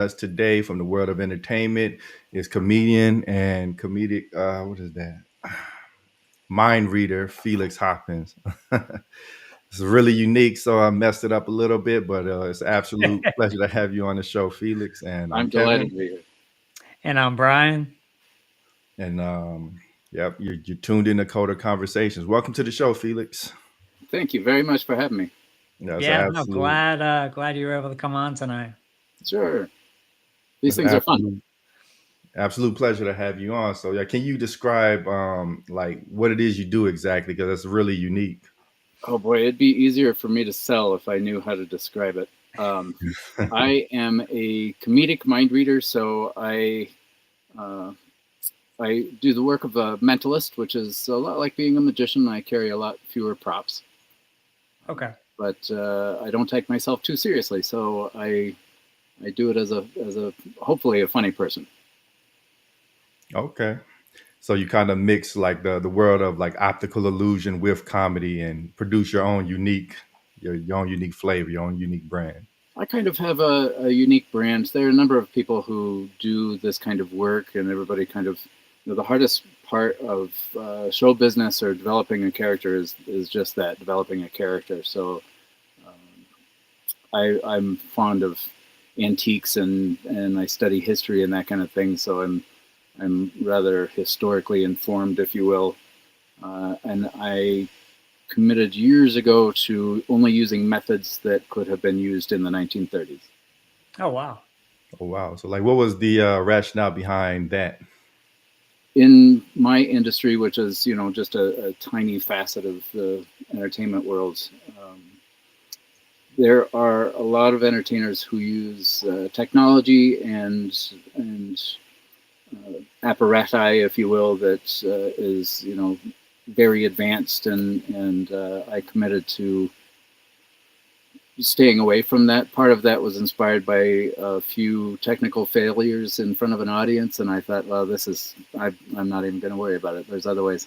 us today from the world of entertainment is comedian and comedic, what is that? Mind reader, Phelyx Hopkins. It's really unique, so I messed it up a little bit, but it's an absolute pleasure to have you on the show, Felix. And I'm I'm delighted Kevin. to be here. And I'm Brian. And yep, you're tuned in to Coder Conversations. Welcome to the show, Felix. Thank you very much for having me. Yeah, it's an Yeah, no, absolute, glad you were able to come on tonight. Sure. These it's an things are fun. absolute pleasure to have you on. So yeah, can you describe like what it is you do exactly? Because it's really unique. Oh boy, it'd be easier for me to sell if I knew how to describe it. I am a comedic mind reader, so uh, I do the work of a mentalist, which is a lot like being a magician. I carry a lot fewer props, Okay. but I don't take myself too seriously. So I do it as a hopefully a funny person. Okay. So you kind of mix like the world of like optical illusion with comedy and produce your own unique flavor, your own unique brand. I kind of have a unique brand. There are a number of people who do this kind of work, and everybody kind of, the hardest part of show business or developing a character is just that, developing a character. So I'm fond of antiques and I study history and that kind of thing. So I'm rather historically informed, if you will, and I committed years ago to only using methods that could have been used in the 1930s. Oh wow. Oh wow! So like, what was the rationale behind that? In my industry, which is just a tiny facet of the entertainment world, um, there are a lot of entertainers who use technology and apparati, if you will, that is very advanced, and I committed to staying away from that. Part of that was inspired by a few technical failures in front of an audience, and I thought, well, I'm not even going to worry about it. There's other ways.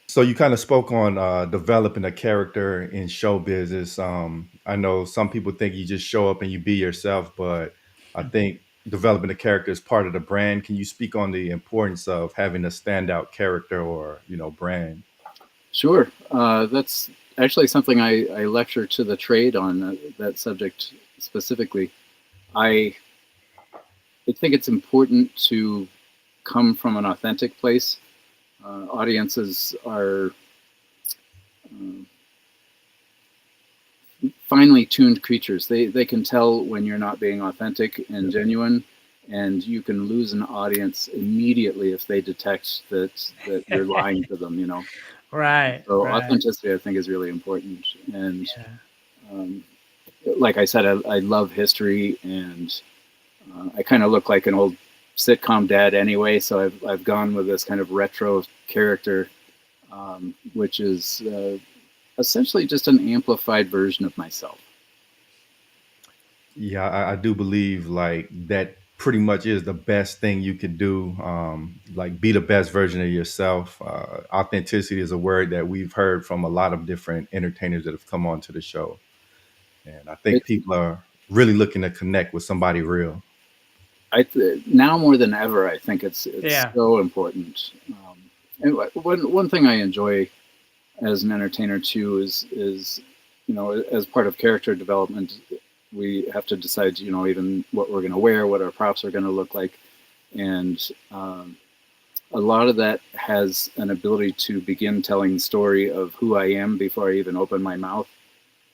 So you kind of spoke on developing a character in show business. I know some people think you just show up and you be yourself, but I think developing a character is part of the brand. Can you speak on the importance of having a standout character or brand? Sure. That's actually something I lecture to the trade on, that subject specifically. I I think it's important to come from an authentic place. Audiences are uh, finely tuned creatures. They can tell when you're not being authentic and genuine, and you can lose an audience immediately if they detect that you're lying to them. Right, So right. authenticity, I think, is really important. And Yeah. um, like I said, I love history, and I kind of look like an old sitcom dad anyway. So I've gone with this kind of retro character, which is essentially just an amplified version of myself. Yeah, I do believe like that pretty much is the best thing you could do. Like be the best version of yourself. Authenticity is a word that we've heard from a lot of different entertainers that have come onto the show. And I think It's people are really looking to connect with somebody real. now more than ever. I think it's Yeah. so important. And one thing I enjoy as an entertainer too is as part of character development, we have to decide even what we're going to wear, what our props are going to look like, and a lot of that has an ability to begin telling the story of who I am before I even open my mouth.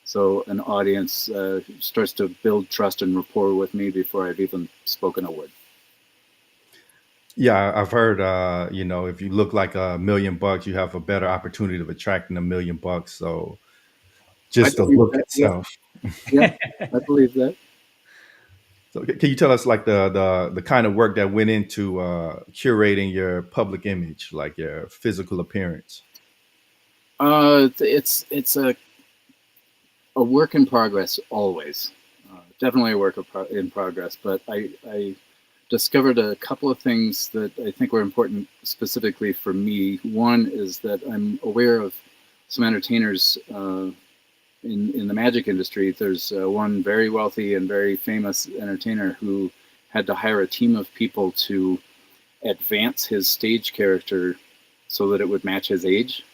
So an audience starts to build trust and rapport with me before I've even spoken a word. Yeah, I've heard if you look like $1 million, you have a better opportunity of attracting $1 million. So I just the believe look that. Yeah, itself. yeah, I believe that. So can you tell us like the kind of work that went into curating your public image, like your physical appearance? It's a work in progress always. Definitely a work in progress. But I discovered a couple of things that I think were important specifically for me. One is that I'm aware of some entertainers in the magic industry, there's one very wealthy and very famous entertainer who had to hire a team of people to advance his stage character so that it would match his age.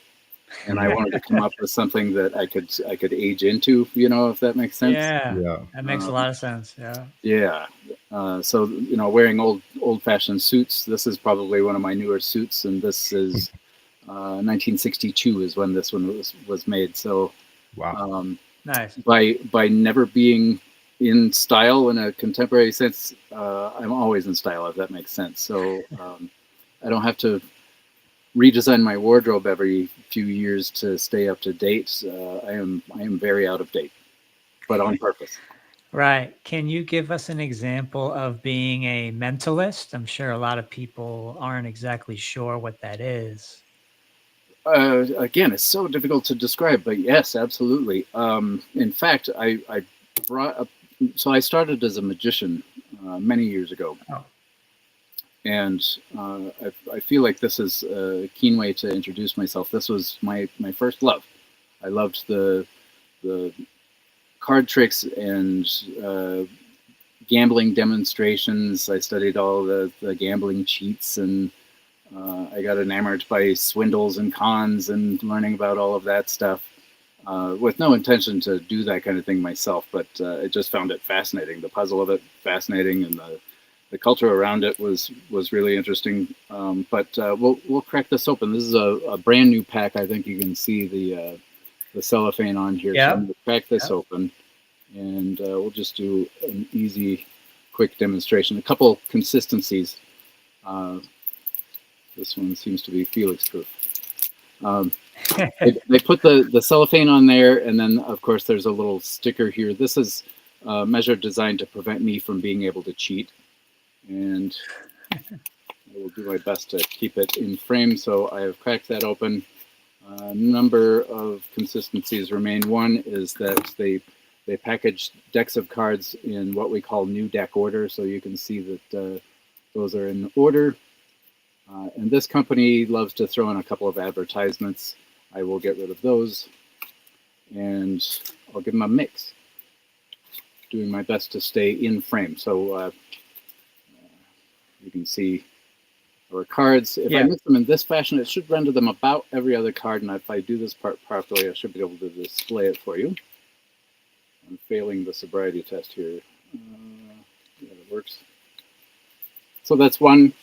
And I wanted to come up with something that I could age into, if that makes sense. Yeah, Yeah. that makes a lot of sense. Yeah. Yeah. So wearing old-fashioned suits. This is probably one of my newer suits, and this is 1962 is when this one was made. So Wow. Nice. by never being in style in a contemporary sense, I'm always in style, if that makes sense. So I don't have to redesign my wardrobe every few years to stay up to date. I am very out of date, but on purpose. Right. Can you give us an example of being a mentalist? I'm sure a lot of people aren't exactly sure what that is. Again, it's so difficult to describe, but yes, absolutely. In fact, I brought up. So I started as a magician many years ago, Oh, and I feel like this is a keen way to introduce myself. This was my first love. I loved the card tricks and gambling demonstrations. I studied all the gambling cheats, and I got enamored by swindles and cons and learning about all of that stuff. With no intention to do that kind of thing myself, but I just found it fascinating. The puzzle of it fascinating, and the culture around it was really interesting. But we'll crack this open. This is a brand new pack. I think you can see the cellophane on here. So I'm going to crack this open, and we'll just do an easy, quick demonstration. A couple consistencies. This one seems to be Phelyx proof. They put the cellophane on there, and then of course there's a little sticker here. This is a measure designed to prevent me from being able to cheat, and I will do my best to keep it in frame. So I have cracked that open. A number of consistencies remain. One is that they package decks of cards in what we call new deck order, so you can see that those are in order. And this company loves to throw in a couple of advertisements. I will get rid of those, and I'll give them a mix, doing my best to stay in frame. So you can see our cards. If I mix them in this fashion, it should render them about every other card, and if I do this part properly, I should be able to display it for you. I'm failing the sobriety test here. Yeah, it works. So that's one.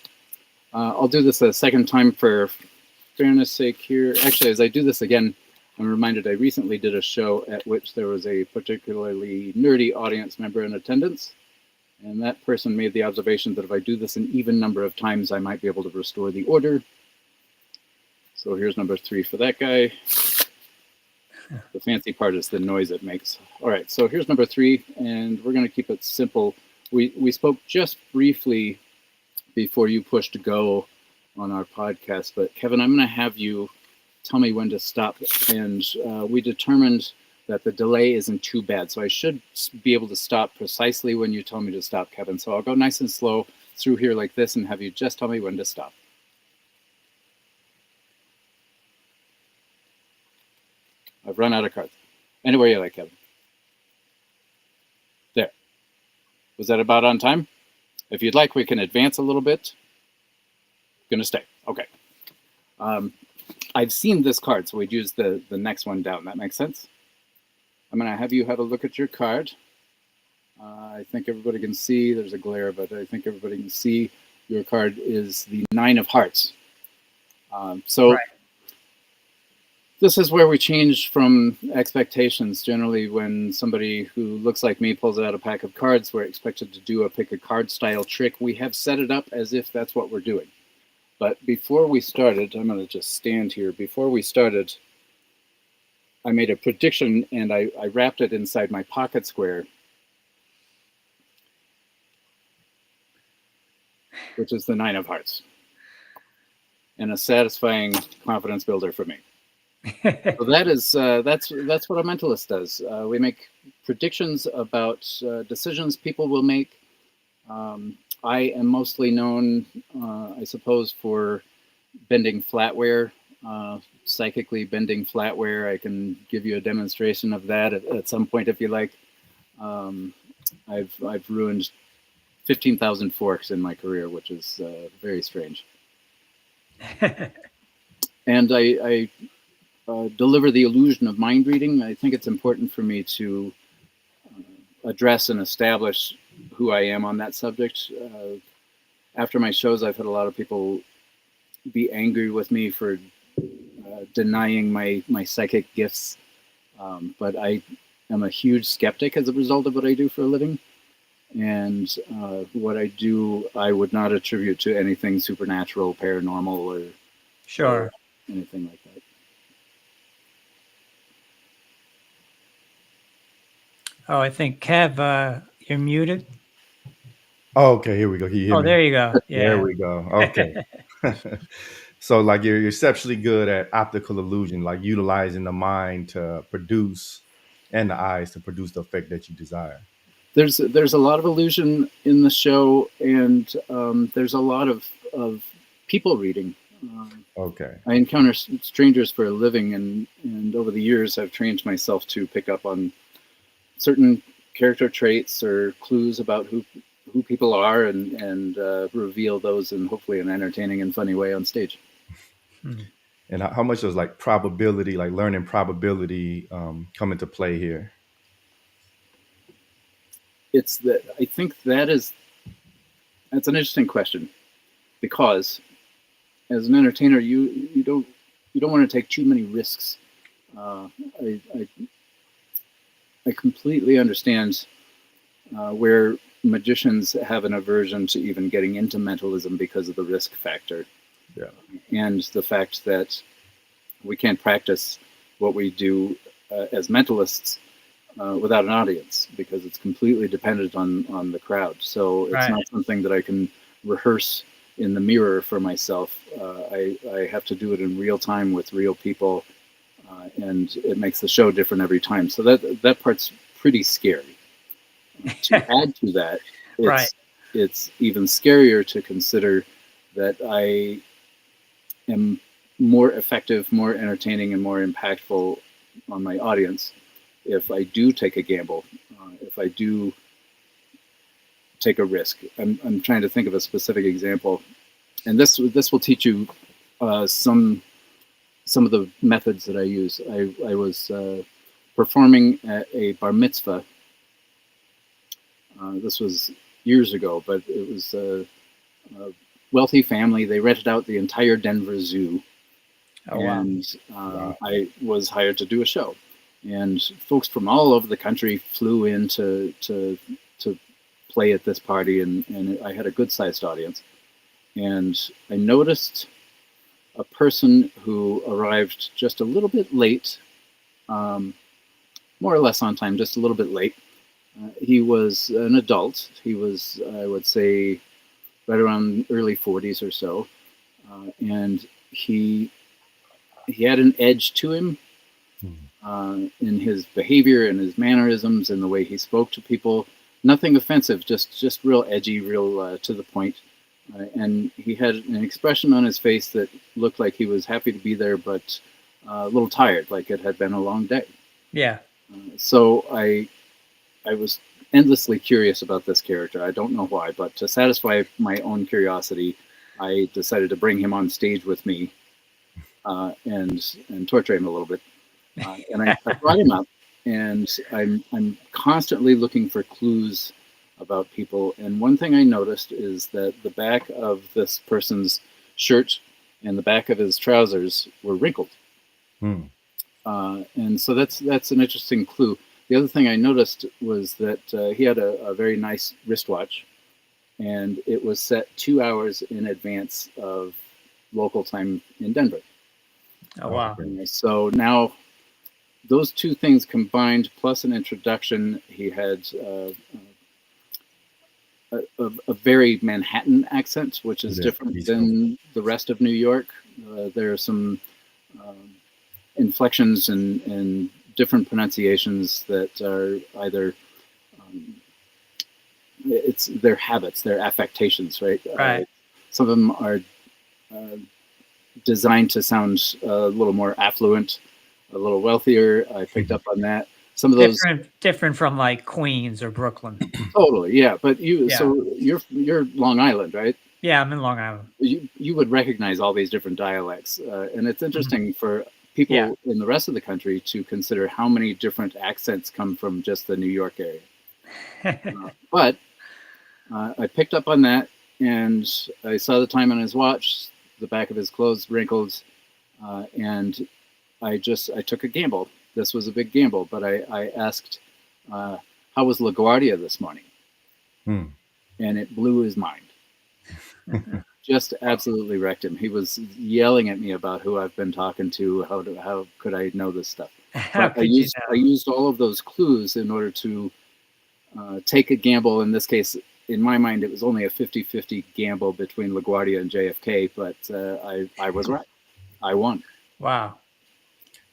I'll do this a second time for fairness sake here. Actually, as I do this again, I'm reminded I recently did a show at which there was a particularly nerdy audience member in attendance. And that person made the observation that if I do this an even number of times, I might be able to restore the order. So here's number 3 for that guy. The fancy part is the noise it makes. All right, so here's number 3, and we're going to keep it simple. We spoke just briefly before you pushed go on our podcast, but Kevin, I'm going to have you tell me when to stop. And we determined that the delay isn't too bad, so I should be able to stop precisely when you tell me to stop, Kevin. So I'll go nice and slow through here like this and have you just tell me when to stop. I've run out of cards. Anywhere you like, Kevin. There. Was that about on time? If you'd like, we can advance a little bit. Gonna stay. Okay. I've seen this card, so we'd use the next one down. That makes sense? I'm going to have you have a look at your card. I think everybody can see. There's a glare, but I think everybody can see your card is the 9 of Hearts. This is where we change from expectations. Generally, when somebody who looks like me pulls out a pack of cards, we're expected to do a pick a card style trick. We have set it up as if that's what we're doing. But before we started, I'm going to just stand here. Before we started, I made a prediction, and I wrapped it inside my pocket square, which is the 9 of Hearts, and a satisfying confidence builder for me. So that's what a mentalist does. We make predictions about decisions people will make. I am mostly known, I suppose, for bending flatware psychically bending flatware. I can give you a demonstration of that at some point if you like. Um, I've ruined 15,000 forks in my career, which is very strange. And I deliver the illusion of mind reading. I think it's important for me to address and establish who I am on that subject. After my shows, I've had a lot of people be angry with me for denying my psychic gifts, but I am a huge skeptic as a result of what I do for a living. And what I do, I would not attribute to anything supernatural, paranormal, or Sure. anything like that. Oh, I think Kev, you're muted. Oh, okay, here we go. Can you hear Oh, me? there you go. There Yeah. we go. Okay. So like you're exceptionally good at optical illusion, like utilizing the mind to produce and the eyes to produce the effect that you desire. There's a lot of illusion in the show, and there's a lot of people reading. Okay. I encounter strangers for a living, and over the years, I've trained myself to pick up on certain character traits or clues about who people are, and reveal those in hopefully an entertaining and funny way on stage. Hmm. And how much does like probability, like learning probability, come into play here? It's that I think that's an interesting question, because as an entertainer, you don't want to take too many risks. Uh, I, I I completely understand where magicians have an aversion to even getting into mentalism because of the risk factor, Yeah. and the fact that we can't practice what we do as mentalists without an audience, because it's completely dependent on the crowd. So it's Right. not something that I can rehearse in the mirror for myself. I have to do it in real time with real people, and it makes the show different every time. So that part's pretty scary. To add to that, Right. it's even scarier to consider that I am more effective, more entertaining, and more impactful on my audience if I do take a gamble, if I do take a risk. I'm trying to think of a specific example, and this will teach you some of the methods that I use. I was performing at a bar mitzvah. This was years ago, but it was a wealthy family. They rented out the entire Denver Zoo, Oh, wow. and Wow. I was hired to do a show. And folks from all over the country flew in to play at this party, and I had a good sized audience. And I noticed a person who arrived just a little bit late, um, more or less on time, just a little bit late. He was an adult. He was, I would say, right around early 40s or so, and he had an edge to him in his behavior and his mannerisms and the way he spoke to people. Nothing offensive, just real edgy, real to the point. And he had an expression on his face that looked like he was happy to be there, but a little tired, like it had been a long day. Yeah. So I was endlessly curious about this character. I don't know why, but to satisfy my own curiosity, I decided to bring him on stage with me, and torture him a little bit. And I brought him up, and I'm constantly looking for clues about people. And one thing I noticed is that the back of this person's shirt and the back of his trousers were wrinkled. Hmm. And so that's an interesting clue. The other thing I noticed was that he had a very nice wristwatch, and it was set 2 hours in advance of local time in Denver. Oh, wow. Okay. So now those two things combined, plus an introduction, he had a very Manhattan accent, which is Yeah. different East Coast. than the rest of New York. There are some um, inflections and different pronunciations that are either it's their habits, their affectations, right? Right. Some of them are uh, designed to sound a little more affluent, a little wealthier. I picked up on that. Some of those Different from like Queens or Brooklyn. totally, yeah. But Yeah. you're Long Island, right? Yeah, I'm in Long Island. You would recognize all these different dialects, and it's interesting for Yeah. people in the rest of the country to consider how many different accents come from just the New York area. But I picked up on that, and I saw the time on his watch, the back of his clothes wrinkled, and I took a gamble. This was a big gamble, but I asked, "How was LaGuardia this morning?" Hmm. And it blew his mind. Just absolutely wrecked him. He was yelling at me about who I've been talking to. How could I know this stuff? How But I could you used all of those clues in order to take a gamble. In this case, in my mind, it was only a 50-50 gamble between LaGuardia and JFK, but I was right. I won. Wow.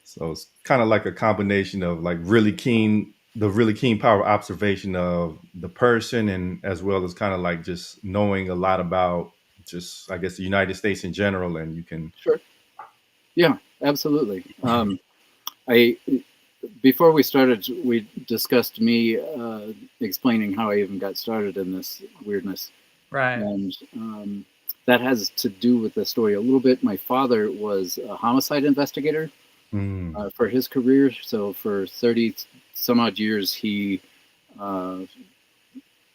So it's kind of like a combination of like the really keen power of observation of the person, and as well as kind of like just knowing a lot about just, I guess, the United States in general. And you can, Sure. Yeah, absolutely. I Before we started, we discussed me explaining how I even got started in this weirdness, Right. and that has to do with the story a little bit. My father was a homicide investigator for his career, so for 30 some odd years, he uh,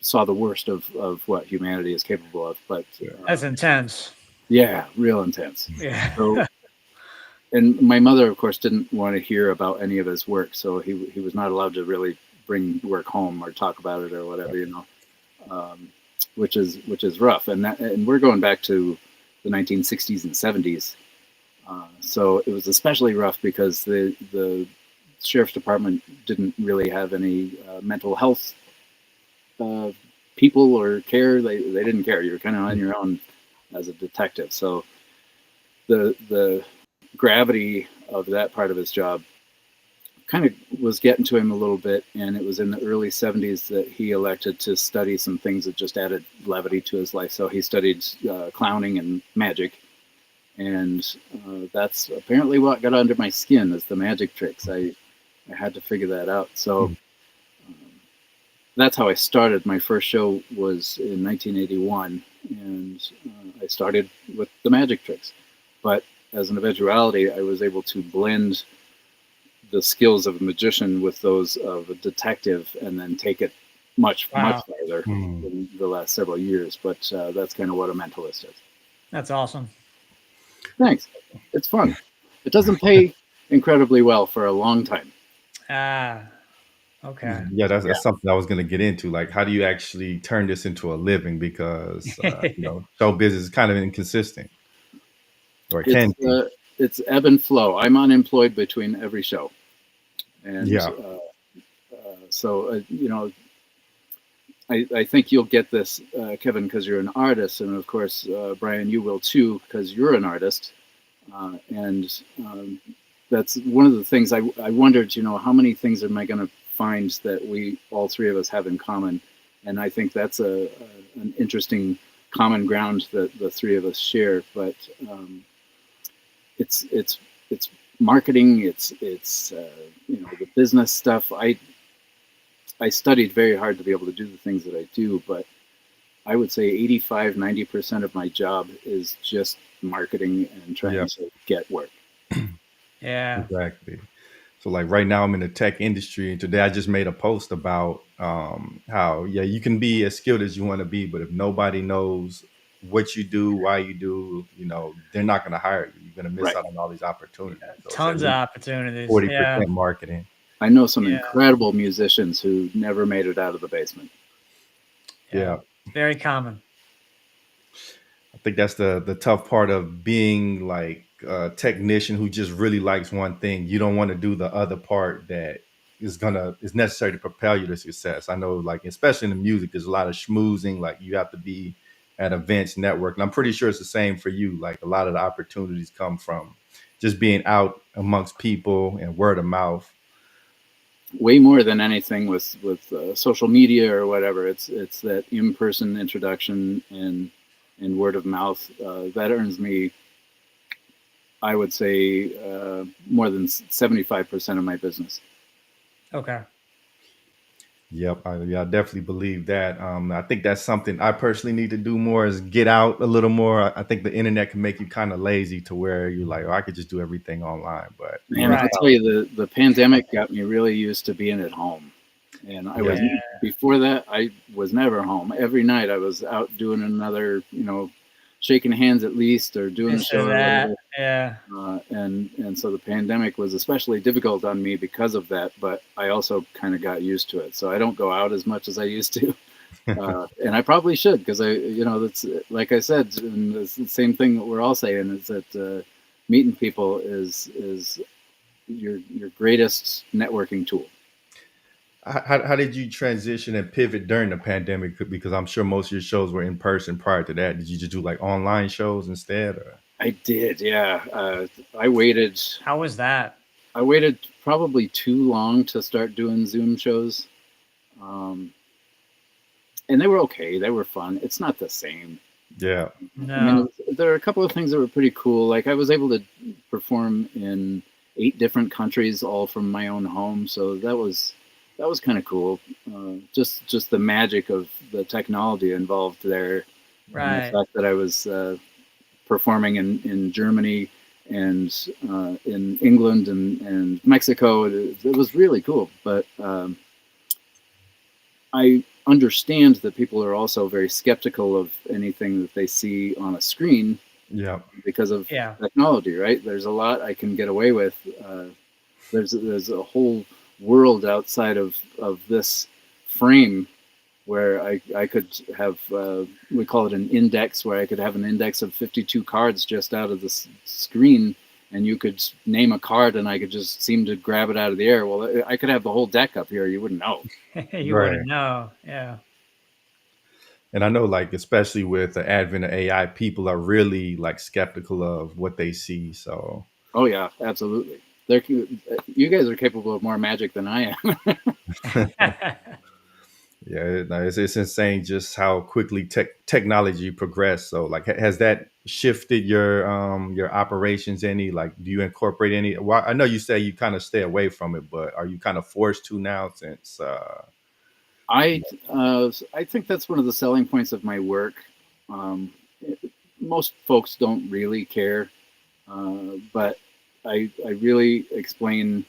saw the worst of what humanity is capable of. But That's intense. yeah, real intense. Yeah. So, and my mother, of course, didn't want to hear about any of his work, so he was not allowed to really bring work home or talk about it or whatever, which is rough. And we're going back to the 1960s and 70s, so it was especially rough because the sheriff's department didn't really have any mental health uh, people or care. They didn't care. You were kind of on your own as a detective. So the gravity of that part of his job kind of was getting to him a little bit, and it was in the early 70s that he elected to study some things that just added levity to his life. So he studied clowning and magic, and that's apparently what got under my skin is the magic tricks. I had to figure that out. So that's how I started. My first show was in 1981, and I started with the magic tricks. But as an eventuality, I was able to blend the skills of a magician with those of a detective, and then take it much Wow. farther in the last several years. But that's kind of what a mentalist is. That's awesome. Thanks. It's fun. It doesn't pay incredibly well for a long time. Ah, okay. yeah, that's something I was going to get into. Like, how do you actually turn this into a living? Because, show business is kind of inconsistent, or it can be. It's ebb and flow. I'm unemployed between every show, and Yeah. so I think you'll get this, Kevin, because you're an artist, and of course, Brian, you will too, because you're an artist, and that's one of the things I wondered. How many things am I going to find that we all three of us have in common? And I think that's an interesting common ground that the three of us share. But it's marketing. It's the business stuff. I studied very hard to be able to do the things that I do, but I would say 85-90% of my job is just marketing and trying to get work. Yeah. Exactly. So like right now I'm in the tech industry, and today I just made a post about how you can be as skilled as you want to be, but if nobody knows what you do, why you do, they're not going to hire you. You're going to miss Right. out on all these opportunities. So it's at Tons of least opportunities. 40% Yeah. marketing. I know some incredible musicians who never made it out of the basement. Yeah. Very common. I think that's the tough part of being like a technician who just really likes one thing. You don't want to do the other part that is necessary to propel you to success. I know, like, especially in the music, there's a lot of schmoozing. Like, you have to be at events, network, and I'm pretty sure it's the same for you. Like, a lot of the opportunities come from just being out amongst people and word of mouth. Way more than anything with social media or whatever. It's that in-person introduction and word of mouth that earns me I would say more than 75% of my business. Okay. Yep, I definitely believe that. I think that's something I personally need to do more is get out a little more. I think the internet can make you kind of lazy to where you're like, oh, I could just do everything online. But Man, I'll Right. tell you, the pandemic got me really used to being at home. And I was, yeah, Yeah. before that, I was never home. Every night I was out doing another, shaking hands at least or doing a This or show or that. whatever. Yeah. And so the pandemic was especially difficult on me because of that, but I also kind of got used to it. So I don't go out as much as I used to. And I probably should because that's like I said, and it's the same thing that we're all saying is that meeting people is your greatest networking tool. how did you transition and pivot during the pandemic? Because I'm sure most of your shows were in person prior to that. Did you just do like online shows instead? Or? I did, yeah. I waited. How was that? I waited probably too long to start doing Zoom shows, um, and they were okay. They were fun. It's not the same. Yeah, I mean, No. there are a couple of things that were pretty cool. Like I was able to perform in 8 different countries, all from my own home. So that was kind of cool. Just the magic of the technology involved there, and the Right. fact that I was performing in Germany and in England and Mexico. It was really cool. But I understand that people are also very skeptical of anything that they see on a screen yeah, because of Yeah. technology, right? There's a lot I can get away with. There's a whole world outside of this frame where I could have we call it an index, where I could have an index of 52 cards just out of the screen, and you could name a card and I could just seem to grab it out of the air. Well, I could have the whole deck up here, you wouldn't know. You right. wouldn't know. Yeah. And I know, like, especially with the advent of AI, people are really like skeptical of what they see. So, Oh yeah, absolutely. You guys are capable of more magic than I am. yeah, no, it's insane just how quickly technology progressed. So, like, has that shifted your operations any? Like, do you incorporate any? Well, I know you say you kind of stay away from it, but are you kind of forced to now since? I think that's one of the selling points of my work. Um, Most folks don't really care, but I really explain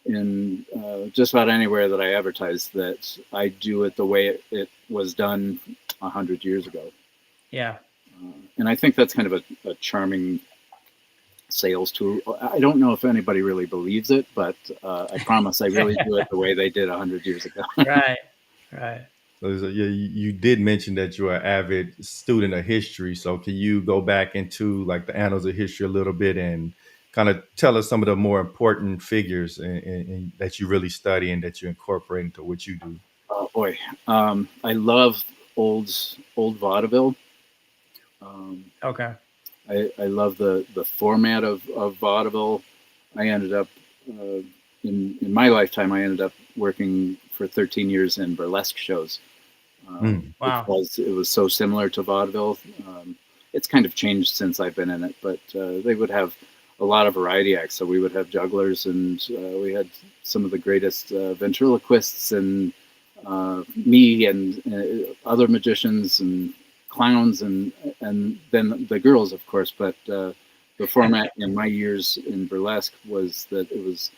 in just about anywhere that I advertise that I do it the way it was done 100 years ago, Yeah. and I think that's kind of a charming sales tool. I don't know if anybody really believes it, but I promise I really do it the way they did 100 years ago. Right. Right. So yeah, you did mention that you're an avid student of history. So can you go back into like the annals of history a little bit and kind of tell us some of the more important figures that you really study and that you incorporate into what you do? Oh boy, I love old vaudeville. Um, Okay. I love the format of vaudeville. I ended up in my lifetime. I ended up working for 13 years in burlesque shows Mm, Wow. because it was so similar to vaudeville. It's kind of changed since I've been in it, but they would have a lot of variety acts. So we would have jugglers, and we had some of the greatest ventriloquists, and me and other magicians and clowns, and then the girls, of course. But the format in my years in burlesque was that it was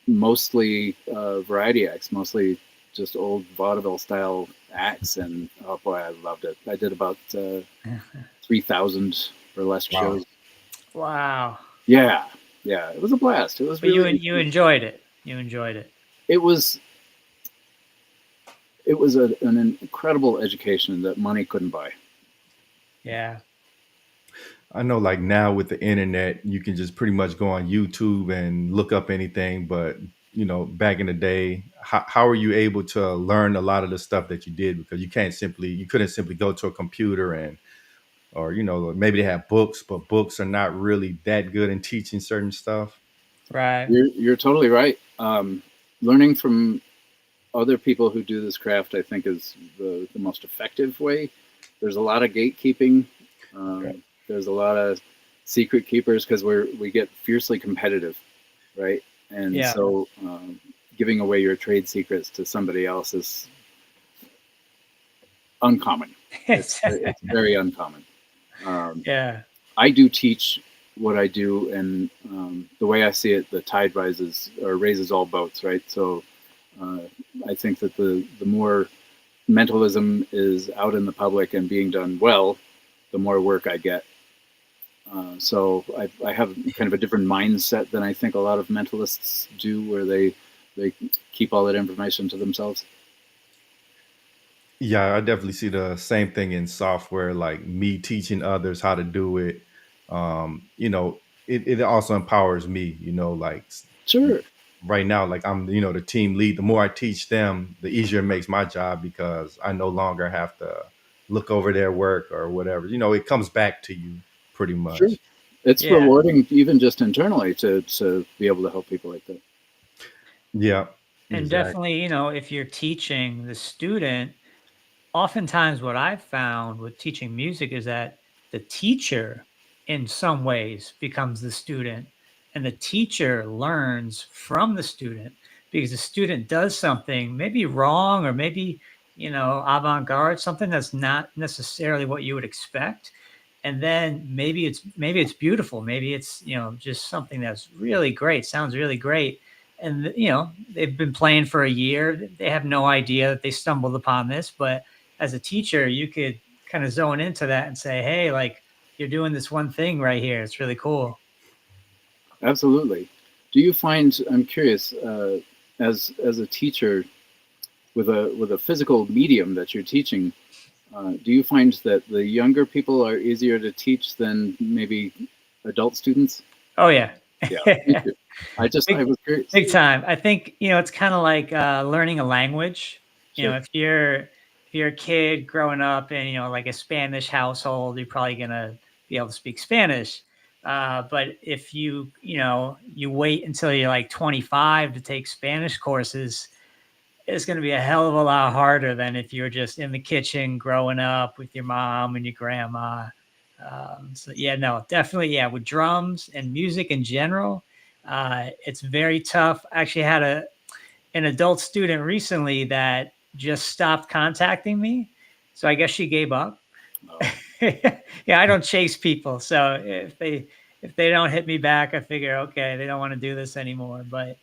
mostly variety acts, mostly just old vaudeville style acts, and oh boy, I loved it. I did about 3,000 burlesque wow. shows. Wow. Yeah, yeah, it was a blast. It was But you really, you enjoyed it. You enjoyed it. it was an incredible education that money couldn't buy. Yeah. I know like now with the internet, you can just pretty much go on YouTube and look up anything. But back in the day, how are you able to learn a lot of the stuff that you did? Because you couldn't simply go to a computer and or maybe they have books, but books are not really that good in teaching certain stuff. Right. You're totally right. Learning from other people who do this craft, I think, is the most effective way. There's a lot of gatekeeping. Okay. There's a lot of secret keepers because we get fiercely competitive, right? And Yeah. so giving away your trade secrets to somebody else is uncommon. It's It's very uncommon. Um, yeah. I do teach what I do, and the way I see it, the tide rises or raises all boats, right? So uh, I think that the more mentalism is out in the public and being done well, the more work I get. So I have kind of a different mindset than I think a lot of mentalists do, where they keep all that information to themselves. Yeah, I definitely see the same thing in software, like me teaching others how to do it. It also empowers me, like Sure, right now, like I'm, the team lead. The more I teach them, the easier it makes my job because I no longer have to look over their work or whatever. It comes back to you pretty sure. much. It's Yeah. rewarding, even just internally, to be able to help people like that. Yeah, And exactly. definitely, if you're teaching the student, oftentimes what I've found with teaching music is that the teacher in some ways becomes the student, and the teacher learns from the student because the student does something maybe wrong or maybe avant-garde, something that's not necessarily what you would expect. And then maybe it's beautiful, maybe it's just something that's really great, sounds really great. And they've been playing for a year, they have no idea that they stumbled upon this, but as a teacher, you could kind of zone into that and say, hey, like, you're doing this one thing right here. It's really cool. Absolutely. Do you find? I'm curious. As a teacher with a physical medium that you're teaching, do you find that the younger people are easier to teach than maybe adult students? Oh, yeah. Yeah, me too. I big, was curious. big time. I think, it's kind of like learning a language. Sure, If you're a kid growing up in, like a Spanish household, you're probably going to be able to speak Spanish. But if you wait until you're like 25 to take Spanish courses, it's going to be a hell of a lot harder than if you're just in the kitchen growing up with your mom and your grandma. So yeah, no, definitely, yeah. With drums and music in general, it's very tough. I actually had an adult student recently that just stopped contacting me, so I guess she gave up. oh, Yeah, I don't chase people, so if they don't hit me back, I figure okay, they don't want to do this anymore. But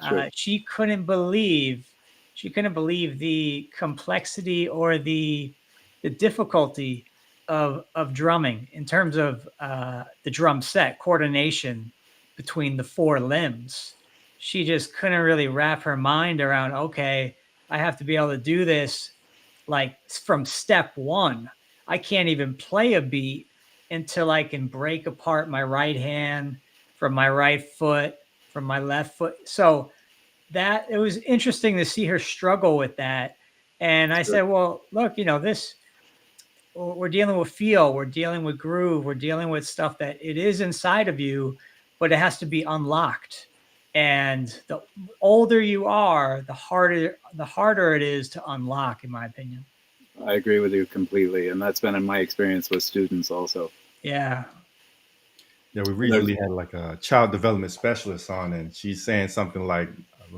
sure. she couldn't believe the complexity or the difficulty of drumming in terms of the drum set coordination between the four limbs. She just couldn't really wrap her mind around, okay, I have to be able to do this like from step one. I can't even play a beat until I can break apart my right hand from my right foot, from my left foot. So that it was interesting to see her struggle with that. And I Sure. said, well, look, this we're dealing with feel, we're dealing with groove, we're dealing with stuff that it is inside of you, but it has to be unlocked. And the older you are, the harder it is to unlock, in my opinion. I agree with you completely, and that's been in my experience with students also. Yeah. Yeah, we There's recently had like a child development specialist on, and she's saying something like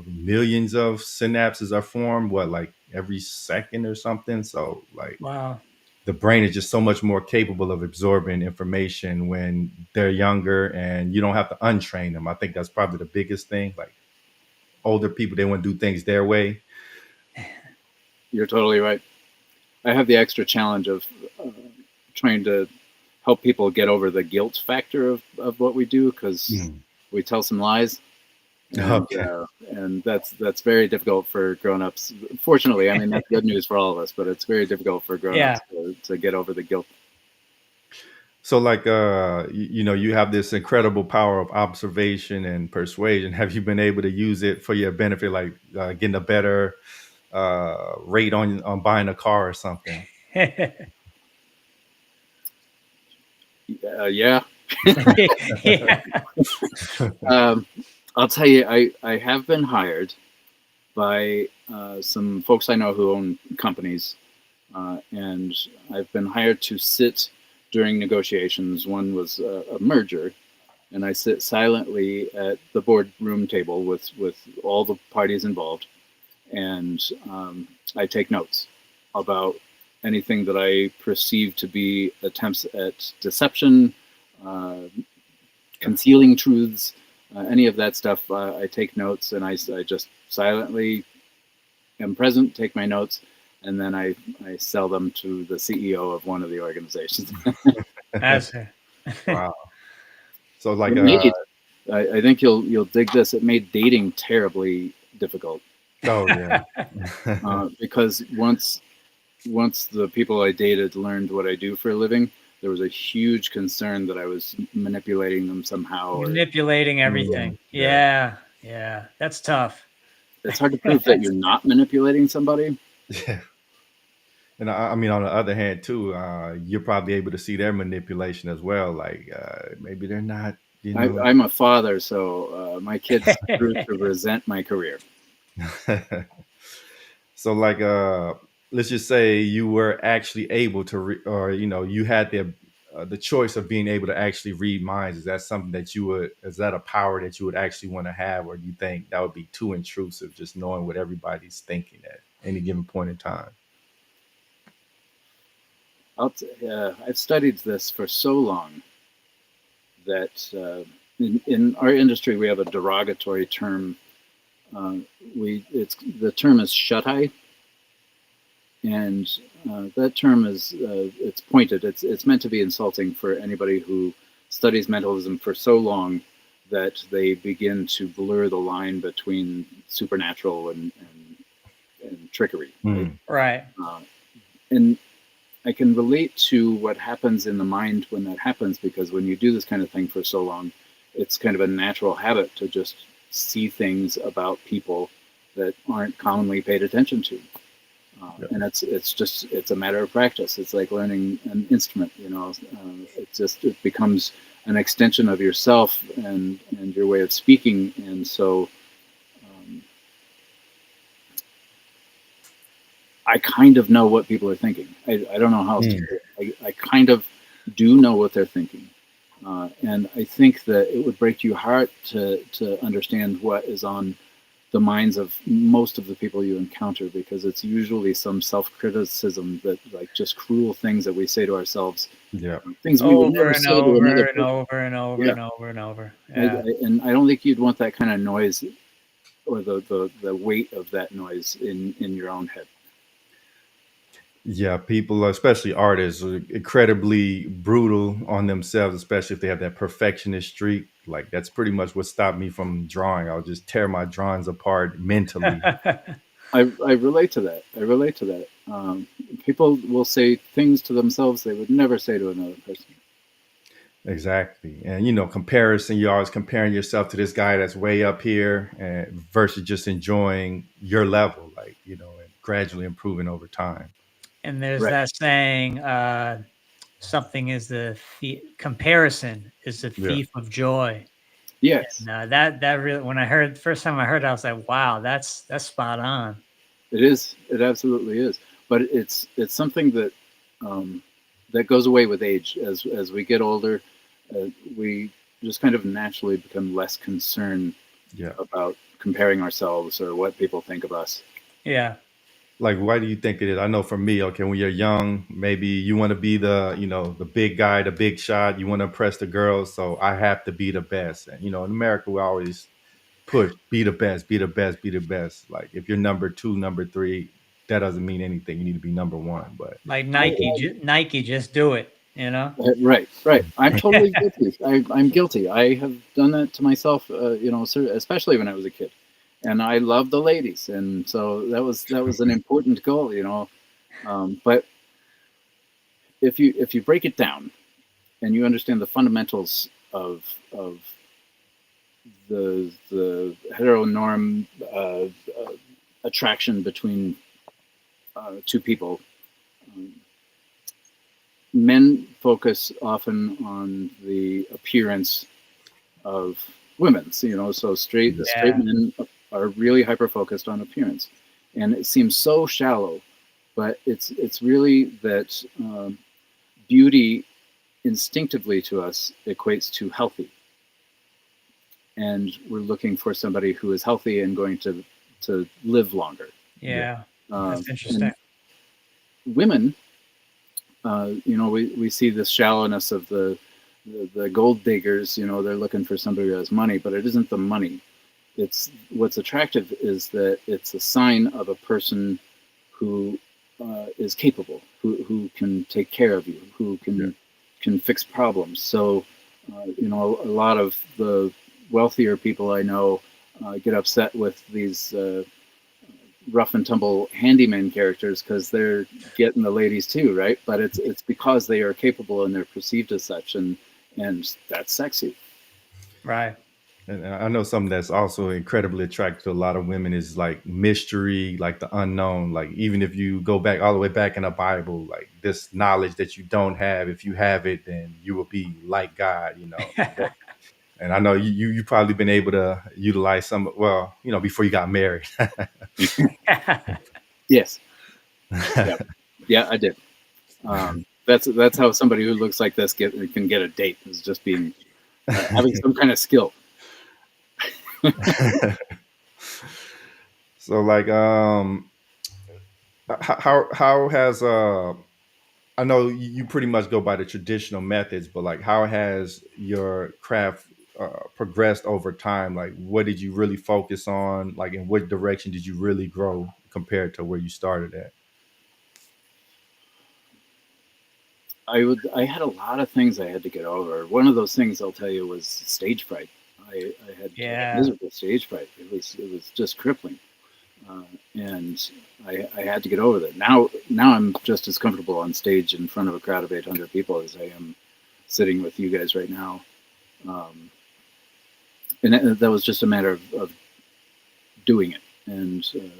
millions of synapses are formed, what, like every second or something. So, like, Wow. the brain is just so much more capable of absorbing information when they're younger, and you don't have to untrain them. I think that's probably the biggest thing. Like, older people, they want to do things their way. You're totally right. I have the extra challenge of uh, trying to help people get over the guilt factor of what we do because Mm. we tell some lies, Okay. and that's very difficult for grown-ups. Fortunately, I mean that's good news for all of us, but it's very difficult for Yeah. grown-ups to get over the guilt. So, like, you have this incredible power of observation and persuasion. Have you been able to use it for your benefit, like getting a better rate on buying a car or something? Yeah, Yeah. um, I'll tell you, I have been hired by some folks I know who own companies, and I've been hired to sit during negotiations. One was a merger, and I sit silently at the boardroom table with all the parties involved, and I take notes about anything that I perceive to be attempts at deception, concealing truths, any of that stuff. I take notes, and I just silently am present, take my notes, and then I sell them to the CEO of one of the organizations. That's it. Wow. So like It made, I think you'll dig this. It made dating terribly difficult oh yeah. because once the people I dated learned what I do for a living, there was a huge concern that I was manipulating them somehow. Manipulating everything. yeah. Yeah. That's tough. It's hard to prove that you're not manipulating somebody. Yeah. And I mean, on the other hand, too, you're probably able to see their manipulation as well. Like maybe they're not, you know. I'm a father, so my kids grew to resent my career. So, like, let's just say you were actually able to, or you had the choice of being able to actually read minds. Is that something that you would? Is that a power that you would actually want to have, or do you think that would be too intrusive, just knowing what everybody's thinking at any given point in time? I've studied this for so long that in our industry we have a derogatory term. The term is shut-eye, and that term is it's pointed. It's meant to be insulting for anybody who studies mentalism for so long that they begin to blur the line between supernatural and trickery. Right. And I can relate to what happens in the mind when that happens, because when you do this kind of thing for so long, it's kind of a natural habit to just see things about people that aren't commonly paid attention to. And it's a matter of practice. It's like learning an instrument, it becomes an extension of yourself and your way of speaking. And so I kind of know what people are thinking. I don't know how else to do it. I kind of do know what they're thinking. And I think that it would break your heart to understand what is on the minds of most of the people you encounter, because it's usually some self-criticism, that like just cruel things that we say to ourselves. Yeah. Things we would never say to another person. Over and over. Yeah. And I don't think you'd want that kind of noise, or the weight of that noise in your own head. Yeah, people, especially artists, are incredibly brutal on themselves, especially if they have that perfectionist streak. Like that's pretty much what stopped me from drawing. I'll just tear my drawings apart mentally. I relate to that. People will say things to themselves they would never say to another person. Exactly. And comparison, you're always comparing yourself to this guy that's way up here, and versus just enjoying your level, like, and gradually improving over time. And there's that saying, something is comparison is the thief of joy. Yes. And that really, when I heard, first time I heard it, I was like, wow, that's spot on. It is. It absolutely is. But it's something that that goes away with age. As we get older, we just kind of naturally become less concerned about comparing ourselves or what people think of us. Yeah. Like, why do you think it is? I know for me, okay, when you're young, maybe you want to be the big guy, the big shot. You want to impress the girls, so I have to be the best. And in America, we always push, be the best, be the best, be the best. Like if you're number 2, number 3, that doesn't mean anything. You need to be number 1. But like Nike, just do it. Right. I'm totally guilty. I'm guilty. I have done that to myself. Especially when I was a kid. And I love the ladies, and so that was an important goal, But if you break it down, and you understand the fundamentals of the heteronorm attraction between two people, men focus often on the appearance of women. So straight men are really hyper focused on appearance, and it seems so shallow, but it's really that beauty instinctively to us equates to healthy, and we're looking for somebody who is healthy and going to live longer. Yeah, that's And interesting. women, we see this shallowness of the gold diggers. They're looking for somebody who has money, but it isn't the money. It's what's attractive is that it's a sign of a person who is capable, who can take care of you, who can fix problems. So, a lot of the wealthier people I know get upset with these rough and tumble handyman characters because they're getting the ladies too, right? But it's because they are capable and they're perceived as such, and that's sexy. Right. And I know something that's also incredibly attractive to a lot of women is like mystery, like the unknown. Like even if you go back all the way back in the Bible, like this knowledge that you don't have, if you have it, then you will be like God, That, and I know you probably been able to utilize some. Well, before you got married. Yes, yeah, I did. That's how somebody who looks like this can get a date, is just being having some kind of skill. So like how has I know you pretty much go by the traditional methods, but like how has your craft progressed over time? Like what did you really focus on? Like in what direction did you really grow compared to where you started at? I had a lot of things I had to get over. One of those things I'll tell you was stage fright. I had Yeah. miserable stage fright. It was just crippling, and I had to get over that. Now I'm just as comfortable on stage in front of a crowd of 800 people as I am sitting with you guys right now. Um, and that was just a matter of doing it and Right.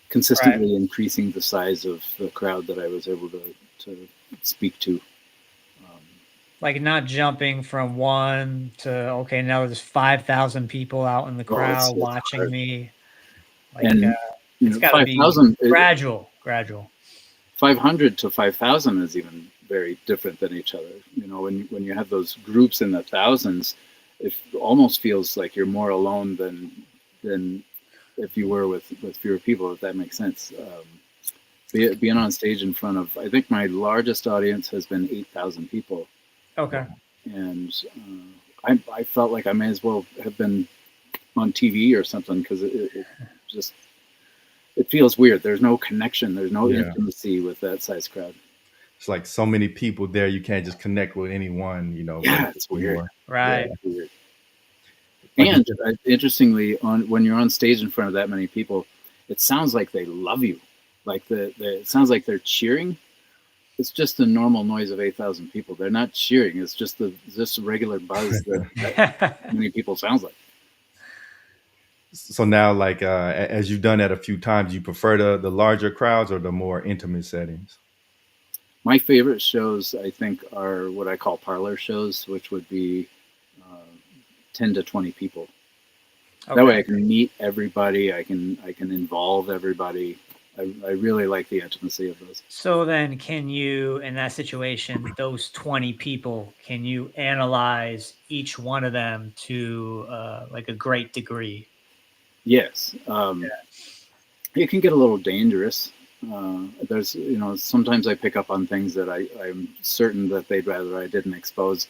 consistently increasing the size of the crowd that I was able to speak to. Um, Like not jumping from one to, okay, now there's 5,000 people out in the oh, crowd it's watching hard. me. Like, And it's got to be 5,000, gradual. 500 to 5,000 is even very different than each other. When you have those groups in the thousands, it almost feels like you're more alone than if you were with fewer people, if that makes sense. Being on stage in front of, I think my largest audience has been 8,000 people. Okay. And I felt like I may as well have been on TV or something, because it just, it feels weird. There's no connection. There's no Yeah. intimacy with that size crowd. It's like so many people there, you can't just connect with anyone, but Yeah, it's it's just weird. more. Yeah. Right. It's weird. Like you And said. interestingly, when you're on stage in front of that many people, it sounds like they love you. Like it sounds like they're cheering. It's just the normal noise of 8,000 people. They're not cheering. It's just a regular buzz that many people sounds like. So now, like as you've done that a few times, you prefer the larger crowds or the more intimate settings? My favorite shows, I think, are what I call parlor shows, which would be uh, 10 to 20 people. That way, Okay. I can meet everybody. I can involve everybody. I really like the intimacy of those. So then, can you, in that situation, those 20 people, can you analyze each one of them to like a great degree? Yes, it can get a little dangerous. There's, sometimes I pick up on things that I'm certain that they'd rather I didn't expose.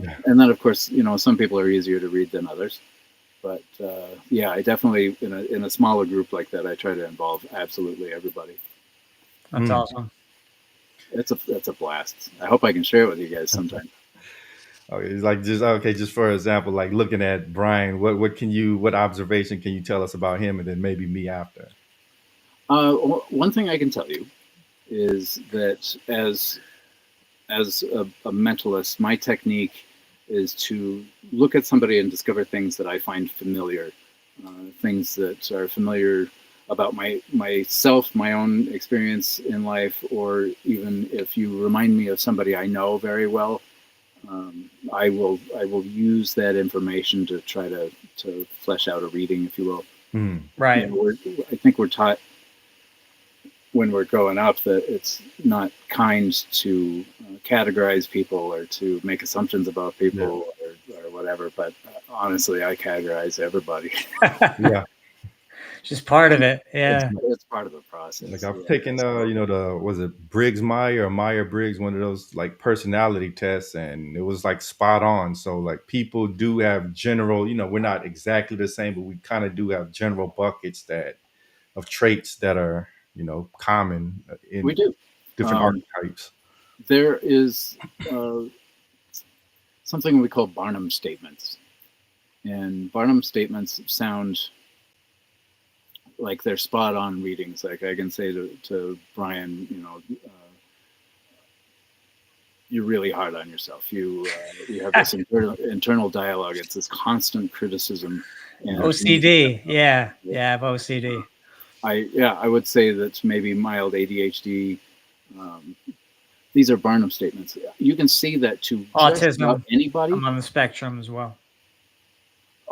Yeah. And then, of course, some people are easier to read than others. But yeah, I definitely, in a smaller group like that, I try to involve absolutely everybody. That's Mm. awesome. It's a blast. I hope I can share it with you guys sometime. Okay, it's like just okay. Just for example, like looking at Brian, what observation can you tell us about him, and then maybe me after? One thing I can tell you is that as a mentalist, my technique is to look at somebody and discover things that I find familiar, things that are familiar about myself, my own experience in life, or even if you remind me of somebody I know very well, I will use that information to try to flesh out a reading, if you will. Mm. Right. I think we're taught when we're growing up that it's not kind to categorize people or to make assumptions about people or whatever. But honestly, I categorize everybody. Yeah. Just part of it. Yeah. It's part of the process. Like I've Yeah, taken so, was it Briggs Meyer or Meyer Briggs, one of those like personality tests, and it was like spot on. So like people do have general, we're not exactly the same, but we kind of do have general buckets that of traits that are, common we in do. different archetypes. There is something we call Barnum statements, and Barnum statements sound like they're spot on readings. Like I can say to Brian, you're really hard on yourself. You have this internal dialogue. It's this constant criticism. And OCD. Yeah. Yeah. I have OCD. I would say that's maybe mild ADHD. These are Barnum statements. You can see that to just about Autism. anybody. I'm on the spectrum as well.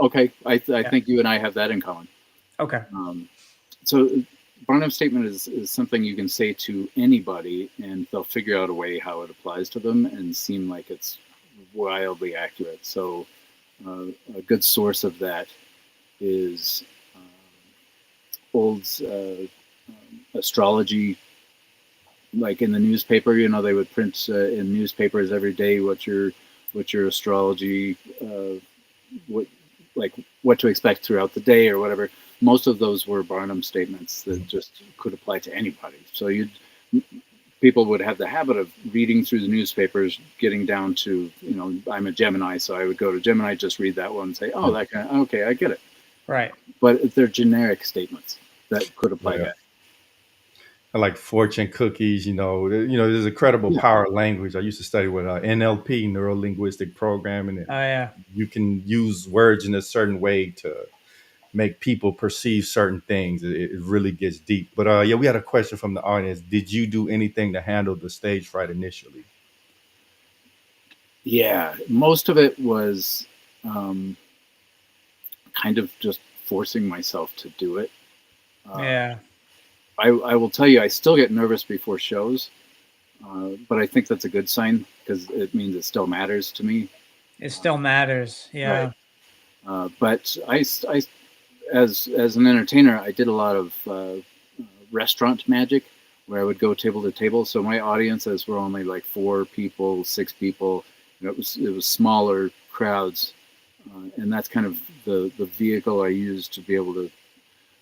Okay, I think you and I have that in common. Okay. So Barnum statement is something you can say to anybody, and they'll figure out a way how it applies to them and seem like it's wildly accurate. So a good source of that is old astrology. Like in the newspaper, they would print in newspapers every day what your astrology, what to expect throughout the day or whatever. Most of those were Barnum statements that just could apply to anybody. So people would have the habit of reading through the newspapers, getting down to, I'm a Gemini, so I would go to Gemini, just read that one and say, oh, that kind of, okay, I get it. Right. But they're generic statements that could apply to I like fortune cookies, there's a credible power of language. I used to study with NLP, neuro linguistic programming. And Oh yeah. you can use words in a certain way to make people perceive certain things. It really gets deep. But we had a question from the audience. Did you do anything to handle the stage fright initially? Yeah, most of it was kind of just forcing myself to do it. Yeah. I will tell you, I still get nervous before shows, but I think that's a good sign because it means it still matters to me. It still matters. Yeah. Right. But as an entertainer, I did a lot of restaurant magic where I would go table to table. So my audiences were only like 4 people, 6 people. It was smaller crowds, and that's kind of the vehicle I used to be able to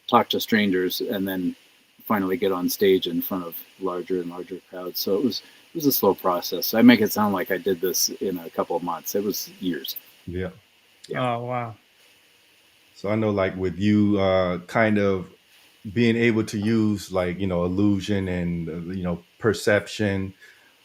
talk to strangers and then finally get on stage in front of larger and larger crowds. So it was a slow process. I make it sound like I did this in a couple of months. It was years. Yeah. Oh wow. So I know, like with you, kind of being able to use like illusion and perception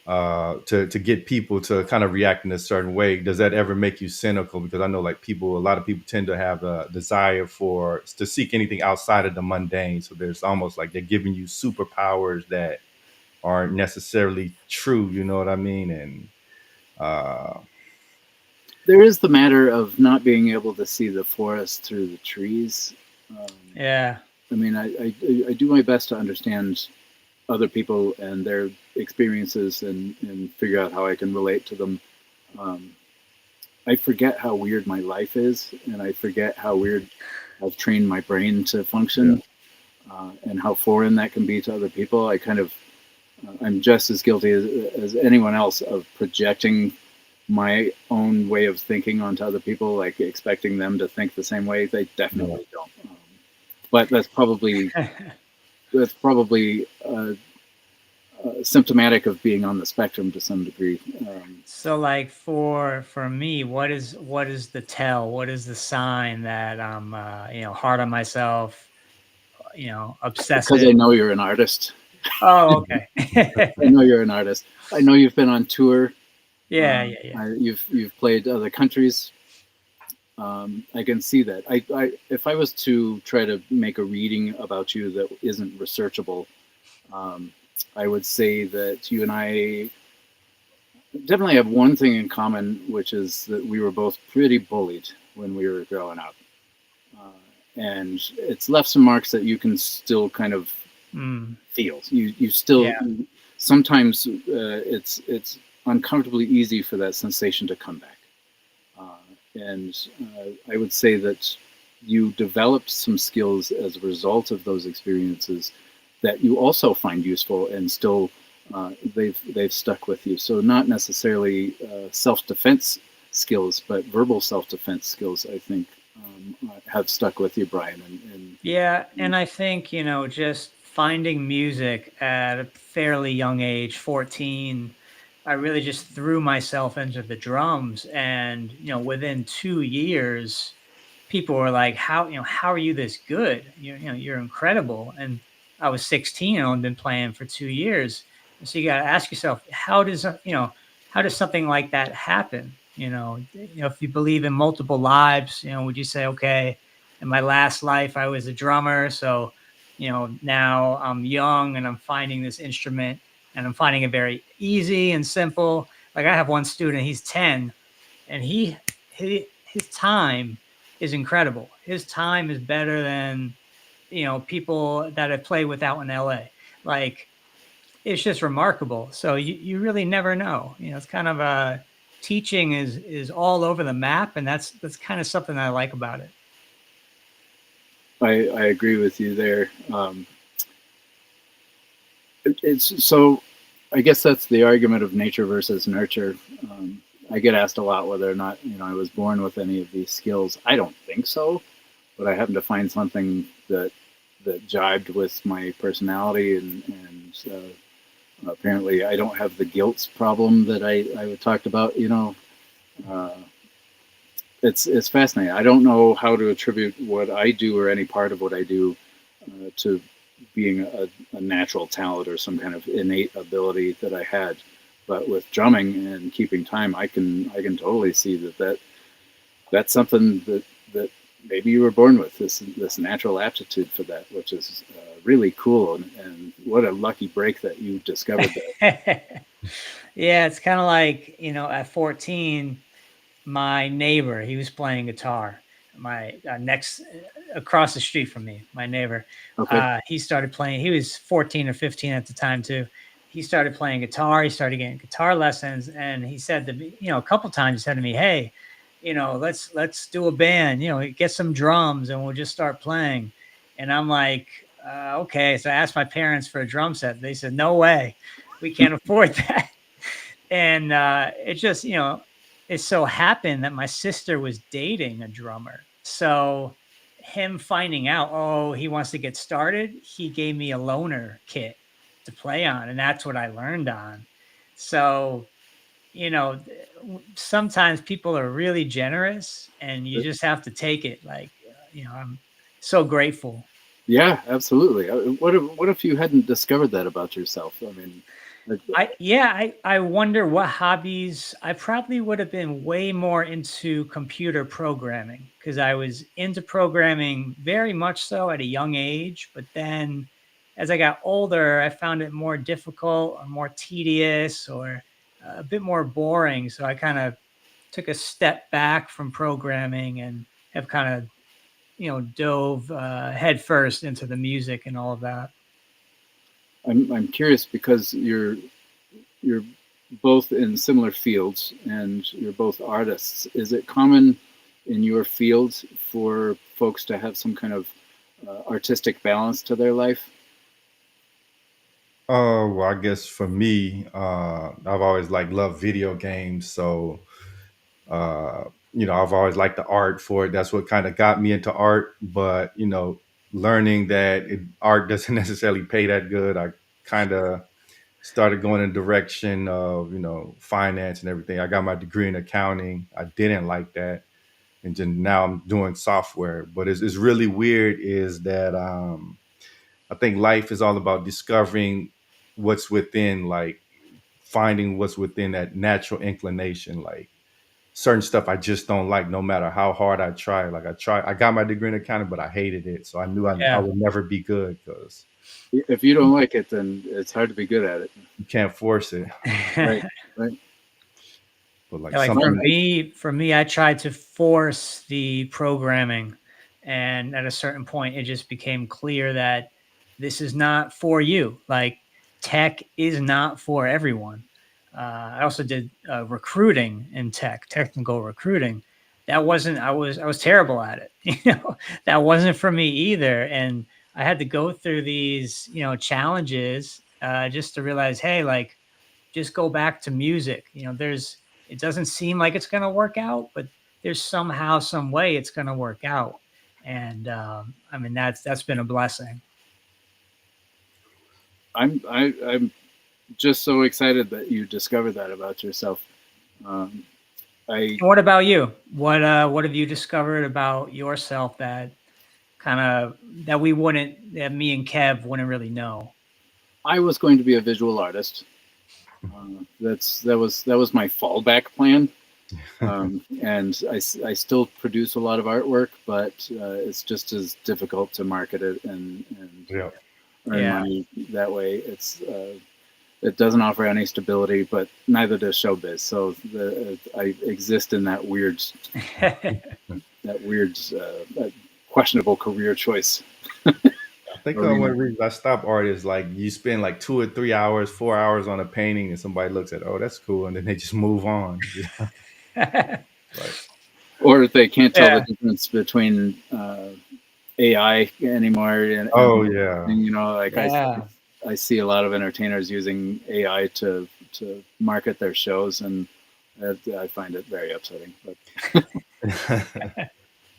to get people to kind of react in a certain way. Does that ever make you cynical? Because I know like a lot of people tend to have a desire to seek anything outside of the mundane. So there's almost like they're giving you superpowers that aren't necessarily true. You know what I mean? And there is the matter of not being able to see the forest through the trees. Yeah. I mean, I do my best to understand other people and their experiences and figure out how I can relate to them. I forget how weird my life is, and I forget how weird I've trained my brain to function, and how foreign that can be to other people. I'm just as guilty as anyone else of projecting my own way of thinking onto other people, like expecting them to think the same way. They definitely don't. But that's probably symptomatic of being on the spectrum to some degree. So like for me, what is the tell? What is the sign that I'm hard on myself, obsessive? Because I know you're an artist. Oh, okay. I know you're an artist. I know you've been on tour. Yeah. You've played other countries. I can see that. If I was to try to make a reading about you that isn't researchable, I would say that you and I definitely have one thing in common, which is that we were both pretty bullied when we were growing up, and it's left some marks that you can still kind of feel. You still sometimes it's uncomfortably easy for that sensation to come back. And I would say that you developed some skills as a result of those experiences that you also find useful, and still they've stuck with you. So not necessarily self-defense skills, but verbal self-defense skills, I think, have stuck with you, Brian. Yeah, and I think, just finding music at a fairly young age, 14, I really just threw myself into the drums. And, within 2 years, people were like, how are you this good? You're incredible. And I was 16 and I've been playing for 2 years. And so you got to ask yourself, how does something like that happen? If you believe in multiple lives, would you say, okay, in my last life I was a drummer, so now I'm young and I'm finding this instrument and I'm finding it very easy and simple. Like, I have one student, he's 10, and his time is incredible. His time is better than people that have played without in LA. Like, it's just remarkable. So you really never know. It's kind of a teaching is all over the map, and that's kind of something I like about it. I agree with you there. It's so. I guess that's the argument of nature versus nurture. I get asked a lot whether or not I was born with any of these skills. I don't think so, but I happen to find something that jibed with my personality, and apparently I don't have the guilt problem that I talked about. Uh, it's fascinating. I don't know how to attribute what I do or any part of what I do to being a natural talent or some kind of innate ability that I had. But with drumming and keeping time, I can totally see that's something that maybe you were born with, this natural aptitude for that, which is really cool. And what a lucky break that you discovered that. Yeah, it's kind of like, at 14, my neighbor, he was playing guitar. My next across the street from me, my neighbor, Okay. he started playing. He was 14 or 15 at the time too. He started playing guitar. He started getting guitar lessons, and he said to me, a couple times, he said to me, "Hey, let's do a band. Get some drums, and we'll just start playing." And I'm like, okay. So I asked my parents for a drum set. They said, "No way, we can't afford that." And it just it so happened that my sister was dating a drummer. So him finding out, oh, he wants to get started, he gave me a loaner kit to play on, and that's what I learned on. So sometimes people are really generous and you just have to take it. Like, I'm so grateful. Yeah, absolutely. What if you hadn't discovered that about yourself? I mean, like, I wonder what hobbies. I probably would have been way more into computer programming because I was into programming very much so at a young age. But then as I got older, I found it more difficult or more tedious or a bit more boring. So I kind of took a step back from programming and have kind of, dove headfirst into the music and all of that. I'm curious because you're both in similar fields and you're both artists. Is it common in your field for folks to have some kind of artistic balance to their life? Well, I guess for me, I've always like loved video games, so I've always liked the art for it. That's what kind of got me into art. But learning that art doesn't necessarily pay that good, I kind of started going in the direction of finance and everything. I got my degree in accounting. I didn't like that, and then now I'm doing software. But it's really weird is that I think life is all about discovering what's within, like finding what's within that natural inclination, like certain stuff I just don't like, no matter how hard I try. Like I got my degree in accounting, but I hated it. So I knew I Yeah. would never be good because If you don't like it, then it's hard to be good at it. you can't force it. Right. Right. But like Yeah, like for something, me, for me, I tried to force the programming, and at a certain point, it just became clear that this is not for you. Like, tech is not for everyone. I also did recruiting in technical recruiting. That wasn't. I was terrible at it. That wasn't for me either. And I had to go through these challenges just to realize, hey, like just go back to music. There's it doesn't seem like it's going to work out, but there's somehow some way it's going to work out. And I mean that's been a blessing. I'm just so excited that you discovered that about yourself. Um, I And what about you? What have you discovered about yourself that kind of that we wouldn't that me and Kev wouldn't really know? I was going to be a visual artist. That was my fallback plan. And I still produce a lot of artwork, but it's just as difficult to market it and Yeah. earn Yeah. money that way. It doesn't offer any stability, but neither does showbiz. So I exist in that weird questionable career choice. I think one Arena. reason I stop art is like you spend like 2 or 3 hours, 4 hours on a painting, and somebody looks at, oh, that's cool, and then they just move on. Like, Or they can't tell the Yeah. difference between AI anymore, oh and yeah, like Yeah. I see a lot of entertainers using AI to market their shows, and I find it very upsetting. But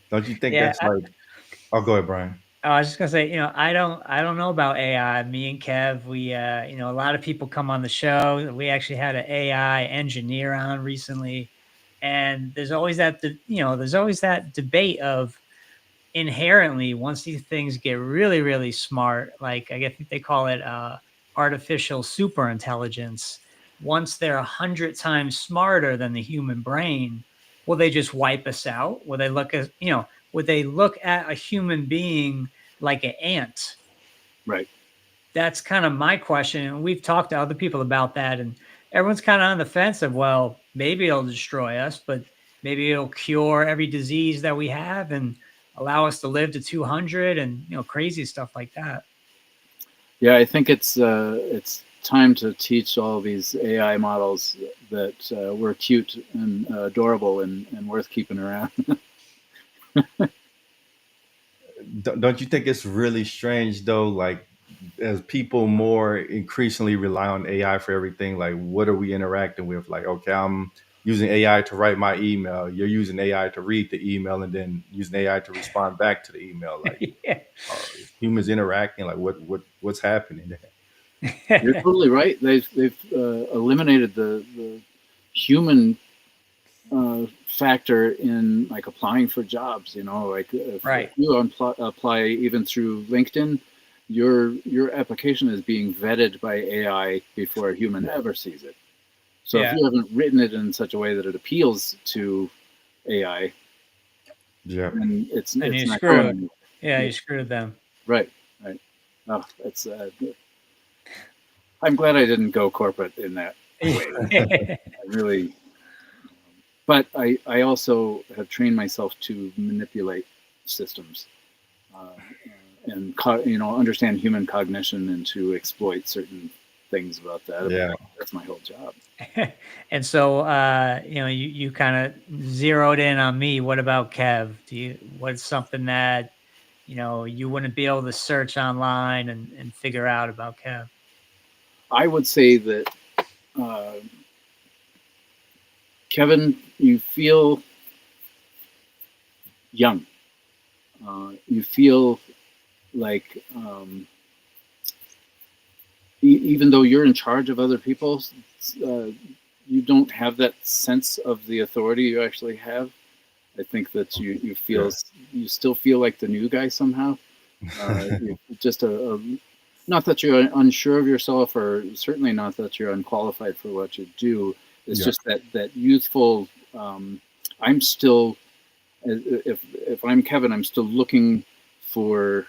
don't you think Yeah. that's like? Oh, go ahead, Brian. I was just gonna say, I don't know about AI. Me and Kev, we, a lot of people come on the show. We actually had an AI engineer on recently, and there's always that debate of inherently once these things get really really smart, like I think they call it artificial super intelligence. Once they're 100 times smarter than the human brain, will they just wipe us out? Will they look at would they look at a human being like an ant? right. That's kind of my question, and we've talked to other people about that, and everyone's kind of on the fence of, well, maybe it'll destroy us, but maybe it'll cure every disease that we have and allow us to live to 200 and crazy stuff like that. Yeah, I think it's time to teach all these AI models that we're cute and adorable and worth keeping around. Don't you think it's really strange though? Like, as people more increasingly rely on AI for everything, like, what are we interacting with? Like, okay, I'm using AI to write my email. You're using AI to read the email, and then using AI to respond back to the email. Like, Yeah. is humans interacting? Like, what's happening there? You're totally right. They've eliminated the human factor in like applying for jobs. Like if Right. you apply even through LinkedIn, your application is being vetted by AI before a human Yeah, ever sees it. So if Yeah. you haven't written it in such a way that it appeals to AI, yeah. then it's And it's you not going screwed. anywhere. Yeah, Yeah, you screwed them. right, right. Oh, it's. I'm glad I didn't go corporate in that way. I really, but I also have trained myself to manipulate systems, and understand human cognition and to exploit certain things about that. I mean, Yeah. that's my whole job. And so you kind of zeroed in on me. What about Kev? What's something that you wouldn't be able to search online and figure out about Kev? I would say that, uh, Kevin, you feel young. You feel like, even though you're in charge of other people, uh, you don't have that sense of the authority you actually have. I think that Yeah. you still feel like the new guy somehow. You're just not that you're unsure of yourself, or certainly not that you're unqualified for what you do. It's Yeah. just that youthful. I'm still, if I'm Kevin, I'm still looking for,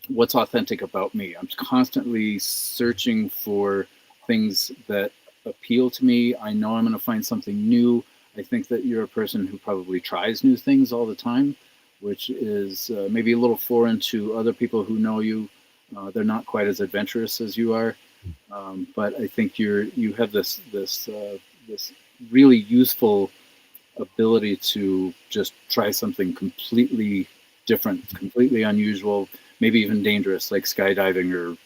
what's authentic about me. I'm constantly searching for things that appeal to me. I know I'm going to find something new. I think that you're a person who probably tries new things all the time, which is maybe a little foreign to other people who know you. They're not quite as adventurous as you are. But I think you have this really useful ability to just try something completely different, completely unusual, maybe even dangerous, like skydiving or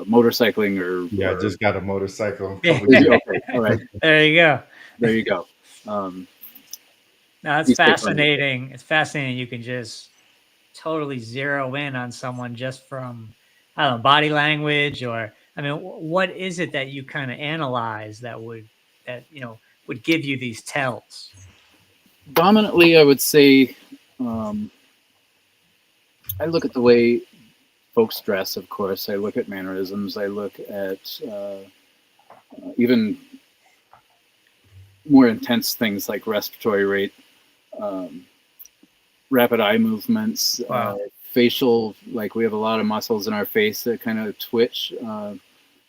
motorcycling Yeah, I or just got a motorcycle a Yeah. couple years. okay, all right, There you go. there you go. Um, No, it's be safe on it. fascinating. It's fascinating. You can just totally zero in on someone just from, I don't know, body language, or I mean, what is it that you kind of analyze that would give you these tells? Dominantly, I would say um, I look at the way folks dress. Of course, I look at mannerisms. I look at even more intense things like respiratory rate, um, rapid eye movements, Wow. facial. Like we have a lot of muscles in our face that kind of twitch.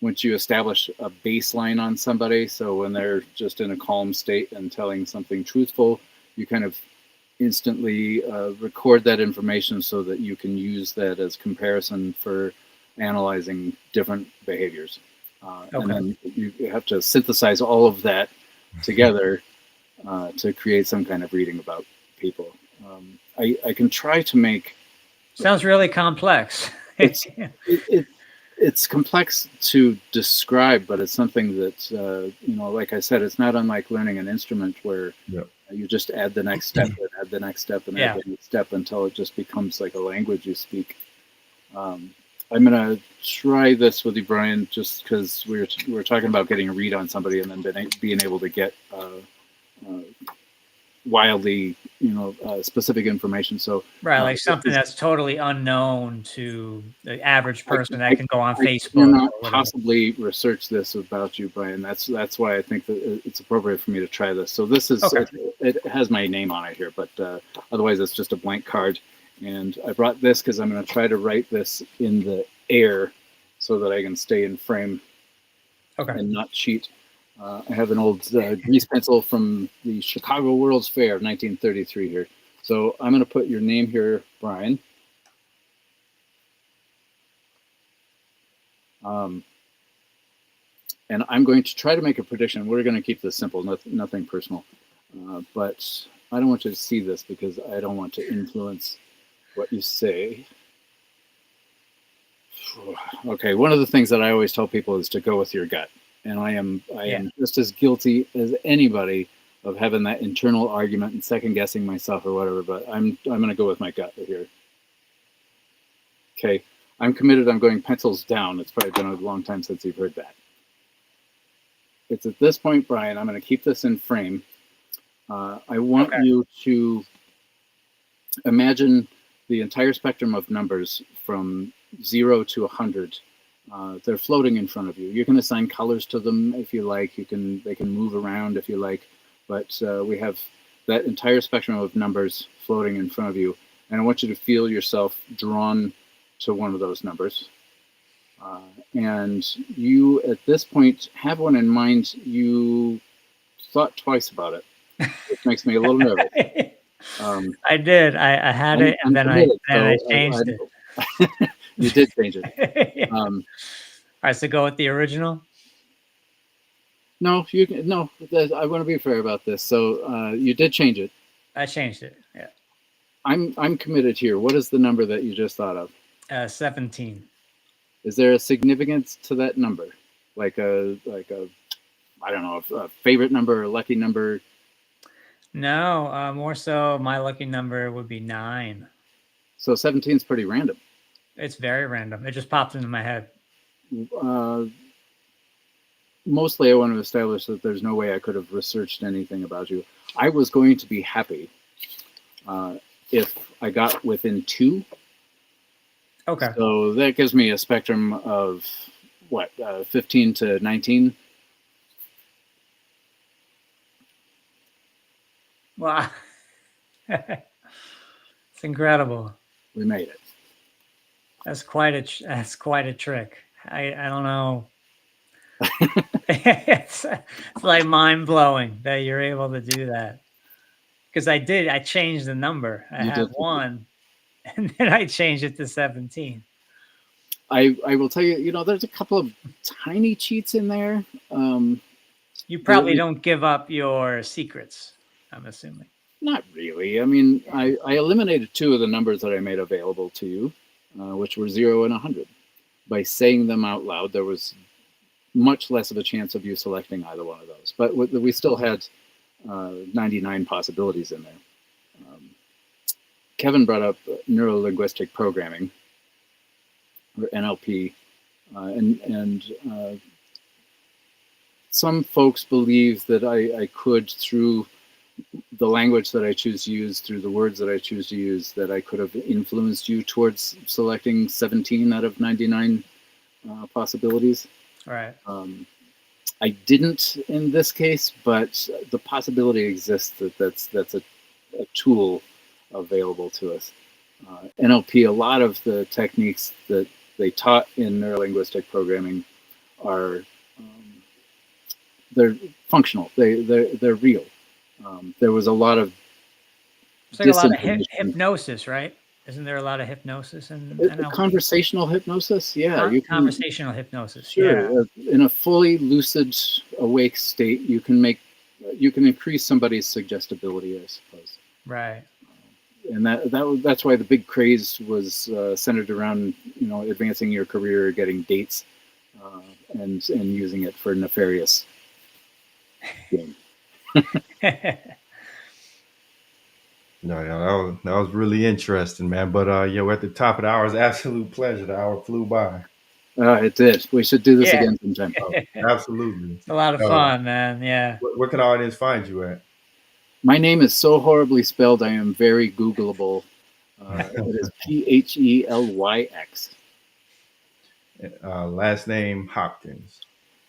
Once you establish a baseline on somebody, so when they're just in a calm state and telling something truthful, you kind of instantly record that information so that you can use that as comparison for analyzing different behaviors. And Okay. then you have to synthesize all of that together to create some kind of reading about people. I can try to make Sounds really complex. it's it, it's complex to describe, but it's something that like I said, it's not unlike learning an instrument where Yeah. you just add the next step and add the next step and add Yeah. the next step until it just becomes like a language you speak. Um, I'm gonna try this with you, Brian, just because we're talking about getting a read on somebody and then being able to get uh, wildly, specific information. So Right, like this something is, that's totally unknown to the average person that I, can go on I Facebook cannot or whatever. possibly research this about you, Brian. That's why I think that it's appropriate for me to try this. So this is Okay. it has my name on it here, but otherwise it's just a blank card. And I brought this because I'm going to try to write this in the air so that I can stay in frame Okay. and not cheat. I have an old grease pencil from the Chicago World's Fair of 1933 here. So I'm going to put your name here, Brian. Um, and I'm going to try to make a prediction. We're going to keep this simple, nothing personal. But I don't want you to see this because I don't want to influence what you say. Okay, one of the things that I always tell people is to go with your gut, and I am just as guilty as anybody of having that internal argument and second guessing myself or whatever. But I'm going to go with my gut here. Okay, I'm committed. I'm going pencils down. It's probably been a long time since you've heard that. It's at this point, Brian, I'm going to keep this in frame. I want you to imagine the entire spectrum of numbers from 0 to 100. They're floating in front of you. You can assign colors to them if you like. They can move around if you like. But we have that entire spectrum of numbers floating in front of you. And I want you to feel yourself drawn to one of those numbers. And you, at this point, have one in mind. You thought twice about it, which makes me a little nervous. I did. I had it, and then I changed it. You did change it. Yeah. All right, so go with the original. No, you can. No, I want to be fair about this. So you did change it. I changed it. Yeah. I'm committed here. What is the number that you just thought of? 17. Is there a significance to that number, like a I don't know, a favorite number or lucky number? No, more so my lucky number would be 9. So 17 is pretty random. It's very random. It just popped into my head. Mostly I want to establish that there's no way I could have researched anything about you. I was going to be happy if I got within 2. Okay. So that gives me a spectrum of what, 15 to 19? Wow. It's incredible. We made it. That's quite a trick. I don't know. it's like mind blowing that you're able to do that. Because I changed the number. I had 1, and then I changed it to 17. I will tell you, you know, there's a couple of tiny cheats in there. You that probably we- don't give up your secrets, I'm assuming. Not really. I mean, I eliminated 2 of the numbers that I made available to you, which were 0 and 100. By saying them out loud, there was much less of a chance of you selecting either one of those. But we still had 99 possibilities in there. Kevin brought up neuro-linguistic programming, or NLP, and some folks believe that I could, through the language that I choose to use, through the words that I choose to use, that I could have influenced you towards selecting 17 out of 99 possibilities. Right. I didn't in this case, but the possibility exists that that's a tool available to us. NLP, a lot of the techniques that they taught in neurolinguistic programming are they're functional. They're real. There was a lot of It's like a lot of disinformation. hypnosis, right? Isn't there a lot of hypnosis in NLP? Conversational hypnosis, yeah, you can. Conversational hypnosis, yeah. Sure, in a fully lucid, awake state, you can increase somebody's suggestibility, I suppose. Right. And that's why the big craze was centered around, you know, advancing your career, getting dates, and using it for nefarious gain. No, yeah, that was really interesting, man. But yeah, we're at the top of the hour. It's an absolute pleasure. The hour flew by. It did. We should do this Yeah. again sometime. Oh, absolutely. It's a lot of fun, man. Yeah. Where can our audience find you at? My name is so horribly spelled, I am very Googleable. It is Phelyx. Last name Hopkins.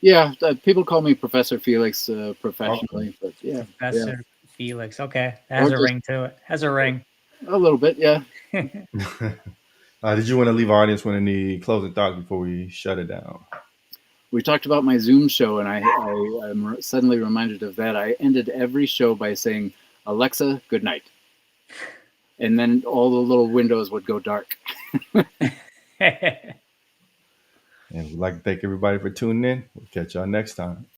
Yeah, people call me Professor Felix professionally, but yeah, Professor Felix. Okay. It has a ring to it. Has a ring. A little bit, yeah. Did you want to leave our audience with any closing thoughts before we shut it down? We talked about my Zoom show, and I'm suddenly reminded of that. I ended every show by saying, "Alexa, good night," and then all the little windows would go dark. And we'd like to thank everybody for tuning in. We'll catch y'all next time.